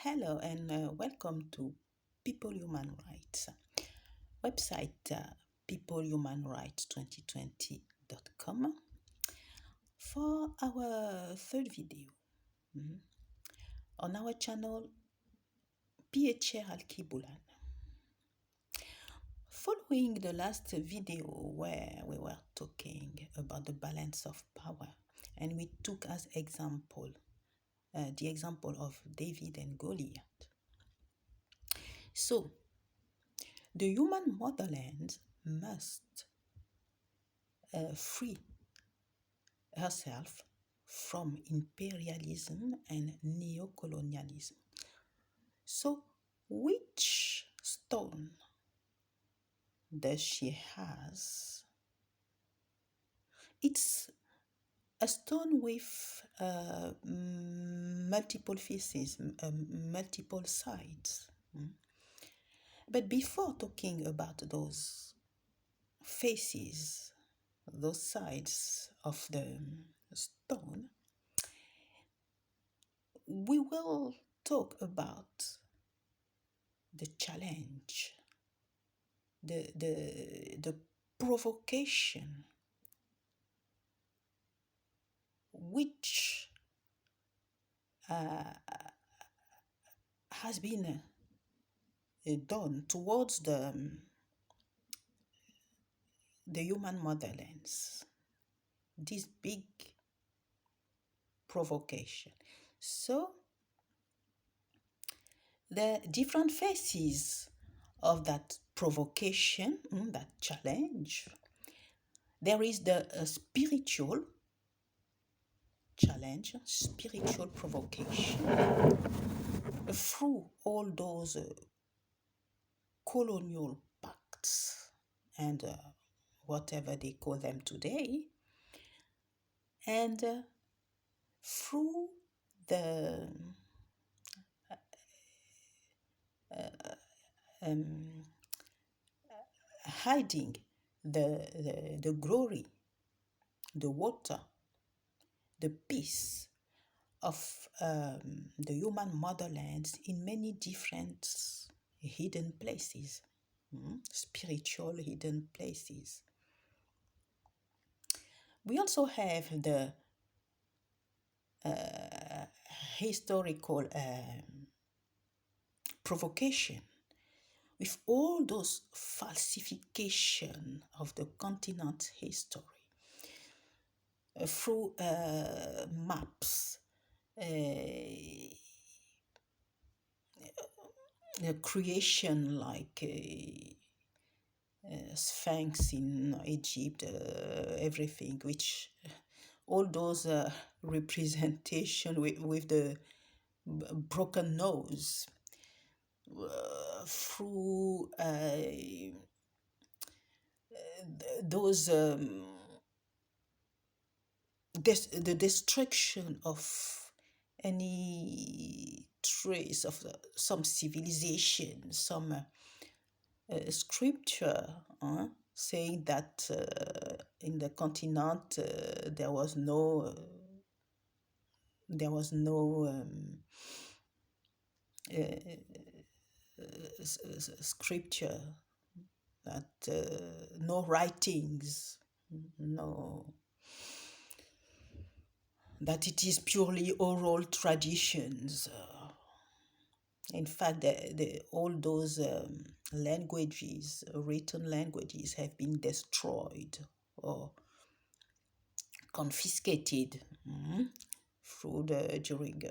Hello and welcome to People Human Rights website peoplehumanrights2020.com for our third video on our channel PHR Al-Kibulan. Following the last video where we were talking about the balance of power and we took as example the example of David and Goliath. So, the human motherland must free herself from imperialism and neocolonialism. So, which stone does she has? It's a stone with multiple faces, multiple sides. But before talking about those faces, those sides of the stone, we will talk about the challenge, the provocation which has been done towards the human motherlands, this big provocation. So the different faces of that provocation, that challenge, there is the spiritual challenge, spiritual provocation through all those colonial pacts and whatever they call them today, and through the hiding the glory, the water, the peace of the human motherlands in many different hidden places, spiritual hidden places. We also have the historical provocation with all those falsification of the continent history through maps, the creation like Sphinx in Egypt, everything, which all those representation with the broken nose, through those the destruction of any trace of some civilization, some scripture saying that in the continent there was no scripture, that no writings, no, that it is purely oral traditions. In fact, all those languages, written languages, have been destroyed or confiscated during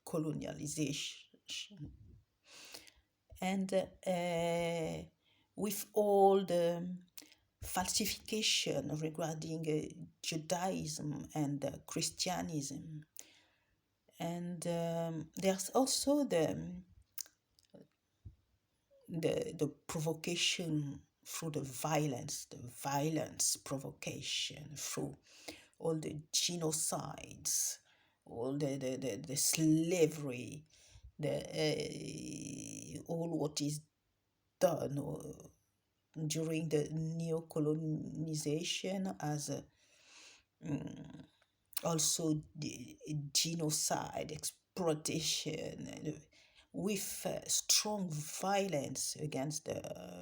colonialization. And with all the falsification regarding Judaism and Christianism. And there's also the provocation through the violence provocation through all the genocides, all the slavery, all what is done during the neocolonization, as also the genocide, exploitation, with strong violence against the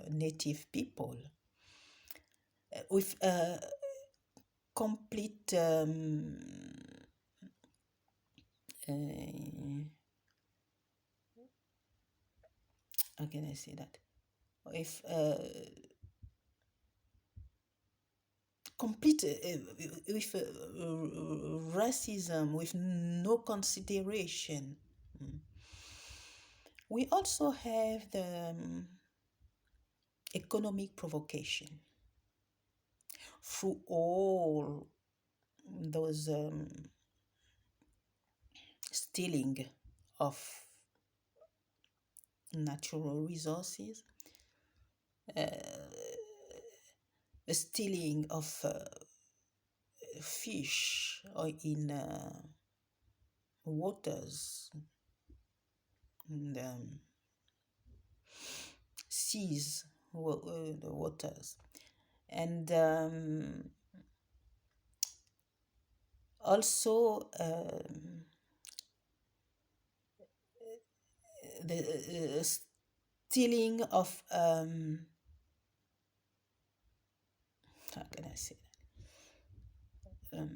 native people, with complete how can I say that? With complete with racism, with no consideration. We also have the economic provocation through all those stealing of natural resources, the stealing of fish or in waters, and seas, the waters, and also the stealing of how can I say that?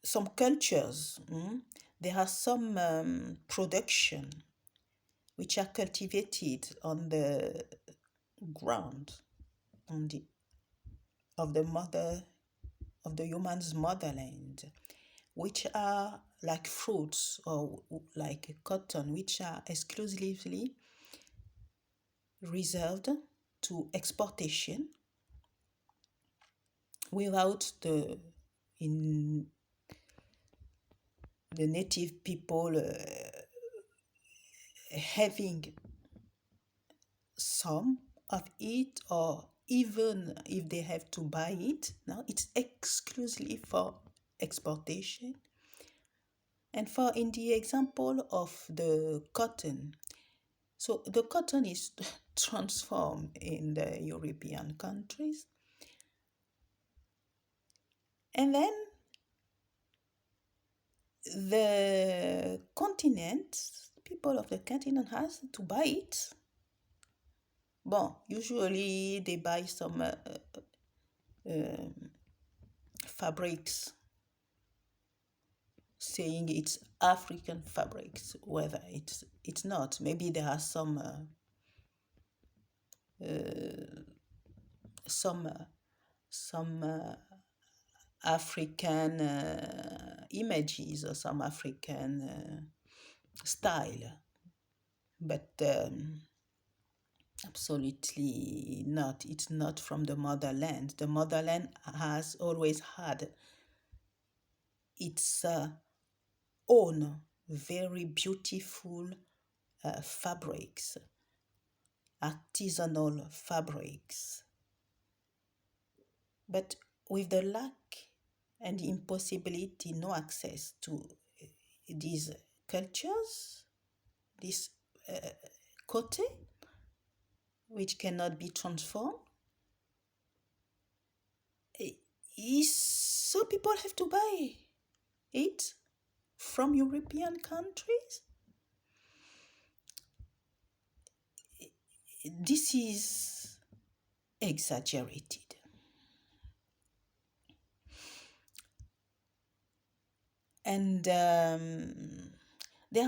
Some cultures, there are some production which are cultivated on the ground, on the of the mother of the human's motherland, which are like fruits or like cotton, which are exclusively reserved to exportation without the native people having some of it, or even if they have to buy it. Now it's exclusively for exportation. And for in the example of the cotton, so the cotton is transformed in the European countries, and then the continent, people of the continent has to buy it. Bon, usually they buy some fabrics saying it's African fabrics, whether it's not. Maybe there are some African images or some African style, but absolutely not. It's not from the motherland. The motherland has always had its own very beautiful fabrics, artisanal fabrics. But with the lack and the impossibility, no access to these cultures, this cote, which cannot be transformed, so people have to buy it from European countries. This is exaggerated. And there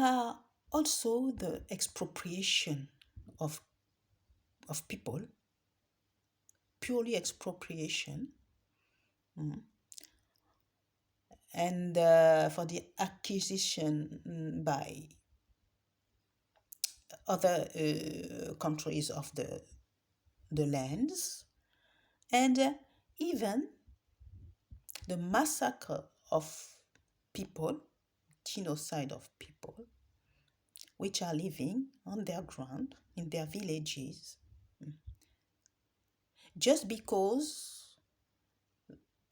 are also the expropriation of people, purely expropriation, and for the acquisition by other countries of the lands, and even the massacre of people, genocide of people, which are living on their ground, in their villages, just because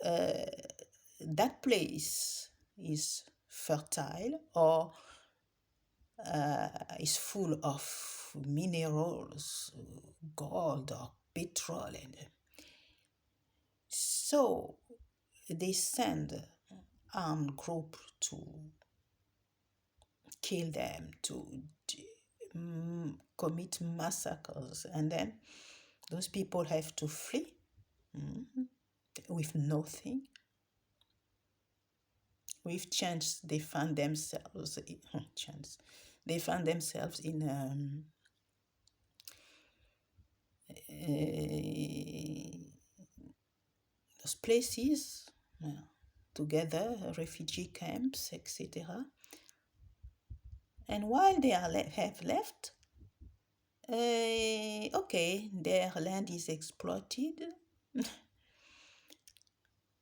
that place is fertile or is full of minerals, gold or petrol, and so they send armed group to kill them, to commit massacres, and then those people have to flee with nothing. With chance, they find themselves in those places, together, refugee camps, etc. And while they have left, okay, their land is exploited,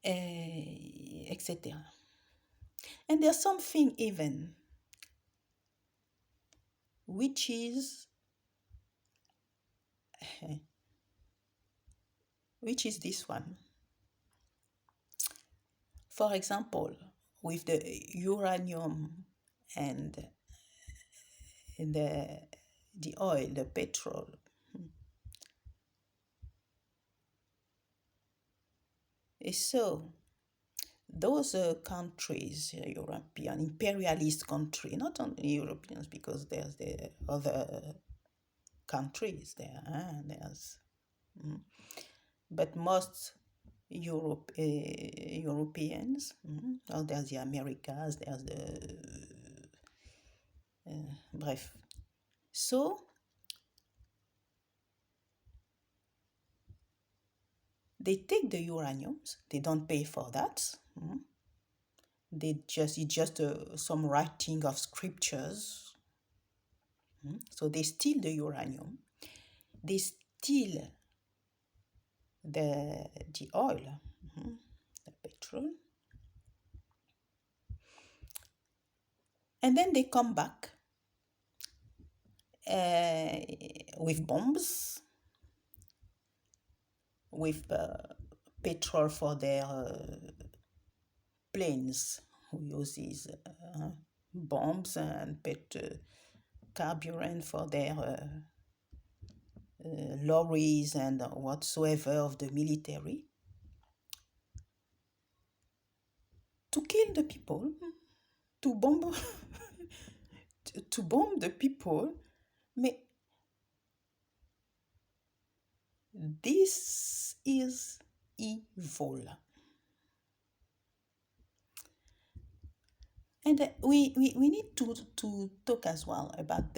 etc. And there's something even which is this one. For example, with the uranium and the oil, the petrol. So those countries, European imperialist country, not only Europeans, because there's the other countries there, but most Europeans, well, there's the Americas, there's the bref. So they take the uraniums, they don't pay for that. It's just some writing of scriptures. So they steal the uranium, they steal the oil, the petrol, and then they come back with bombs, with petrol for their planes, who uses bombs and carburant for their lorries and whatsoever of the military, to kill the people, to bomb to bomb the people. But this is evil. And we need to talk as well about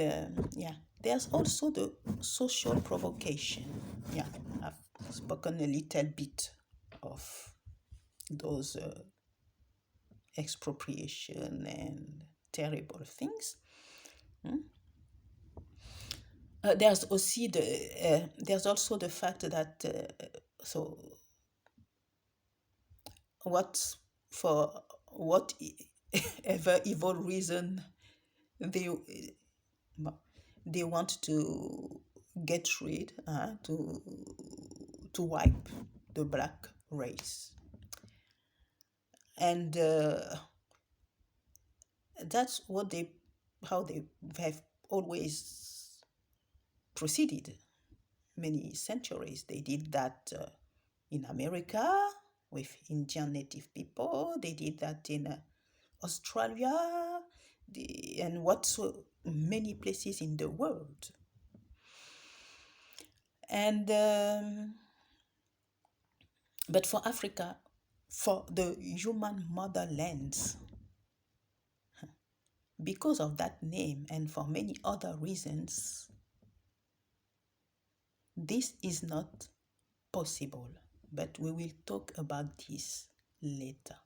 there's also the social provocation. I've spoken a little bit of those expropriation and terrible things. There's also the fact that whatever evil reason they want to get rid, to wipe the black race, and that's how they have always proceeded. Many centuries they did that in America with Indian native people. They did that in Australia, and many places in the world. And but for Africa, for the human motherlands, because of that name and for many other reasons, this is not possible. But we will talk about this later.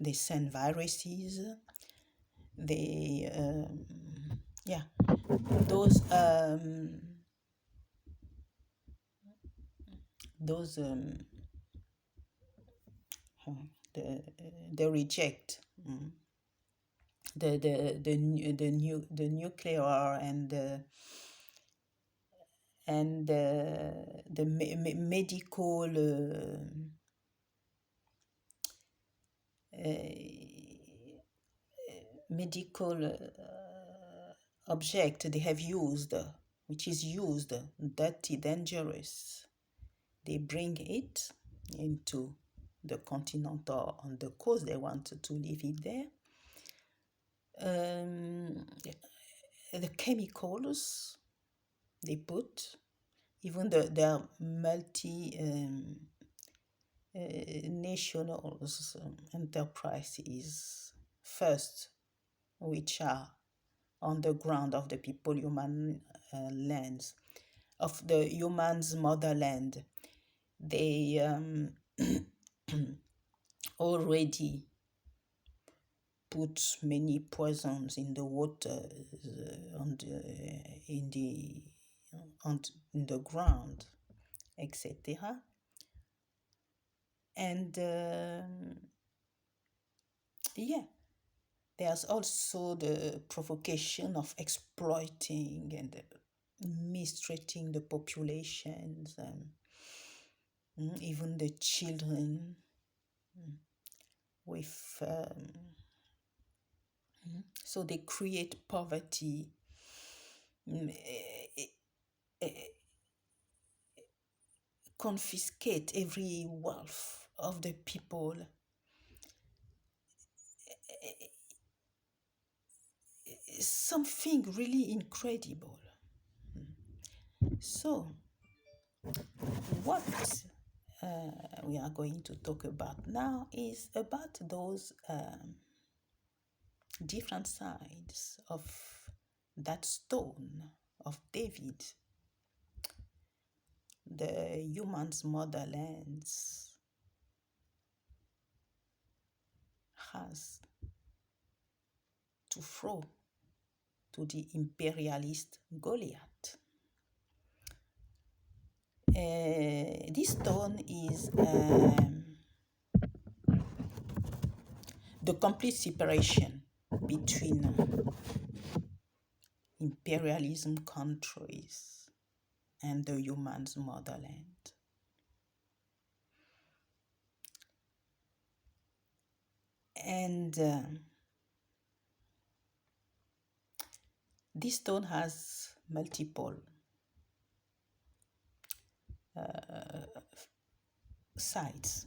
They send viruses. They they reject the nuclear and the medical object they have used, which is used, dirty, dangerous. They bring it into the continent or on the coast. They want to leave it there. um, the chemicals they put, even their multi nationals enterprises first, which are on the ground of the people human lands, of the human's motherland. They already put many poisons in the water, in the ground, etc. And yeah, there's also the provocation of exploiting and mistreating the populations, even the children, with so they create poverty, confiscate every wealth of the people. Something really incredible. So, what we are going to talk about now is about those different sides of that stone of David, the human's motherlands has to throw to the imperialist Goliath. This stone is the complete separation between imperialism countries and the human's motherland. And this stone has multiple sides.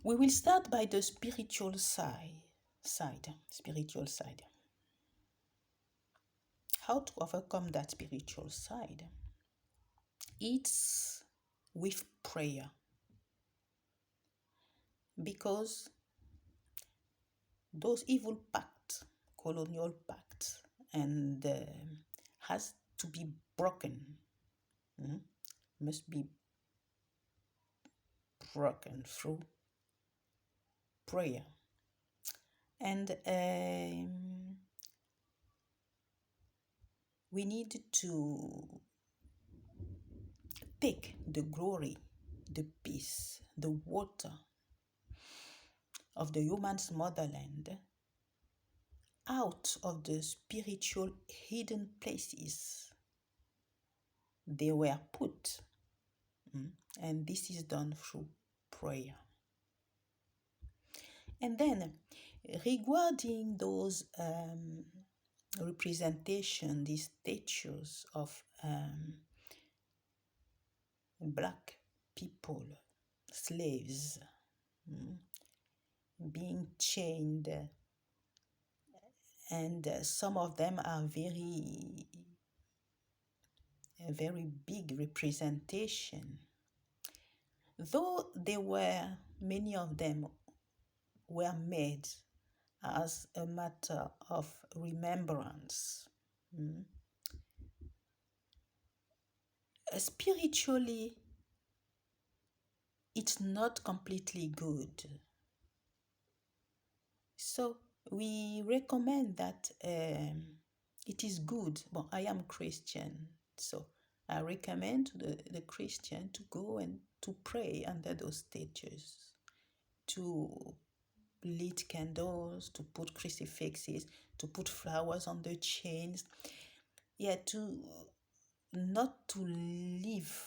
We will start by the spiritual side. How to overcome that spiritual side? It's with prayer. Because those evil pacts, colonial pacts, and has to be broken, must be broken through prayer. And we need to take the glory, the peace, the water of the human's motherland out of the spiritual hidden places they were put. And this is done through prayer. And then, regarding those representation, these statues of black people, slaves, being chained, and some of them are a very big representation. Though many of them were made as a matter of remembrance. Spiritually, it's not completely good. So we recommend that it is good. Well, I am Christian, so I recommend the Christian to go and to pray under those statues, to lit candles, to put crucifixes, to put flowers on the chains. Yeah, to not to leave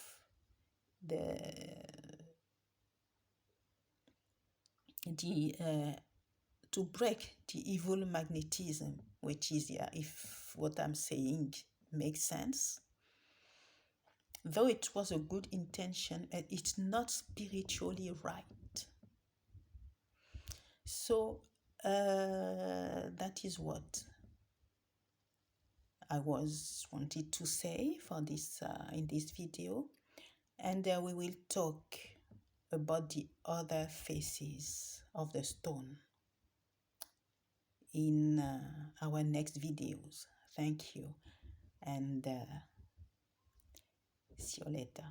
to break the evil magnetism, which is, if what I'm saying makes sense. Though it was a good intention, it's not spiritually right. So that is what I was wanted to say for this in this video, and we will talk about the other faces of the stone in our next videos. Thank you, and see you later.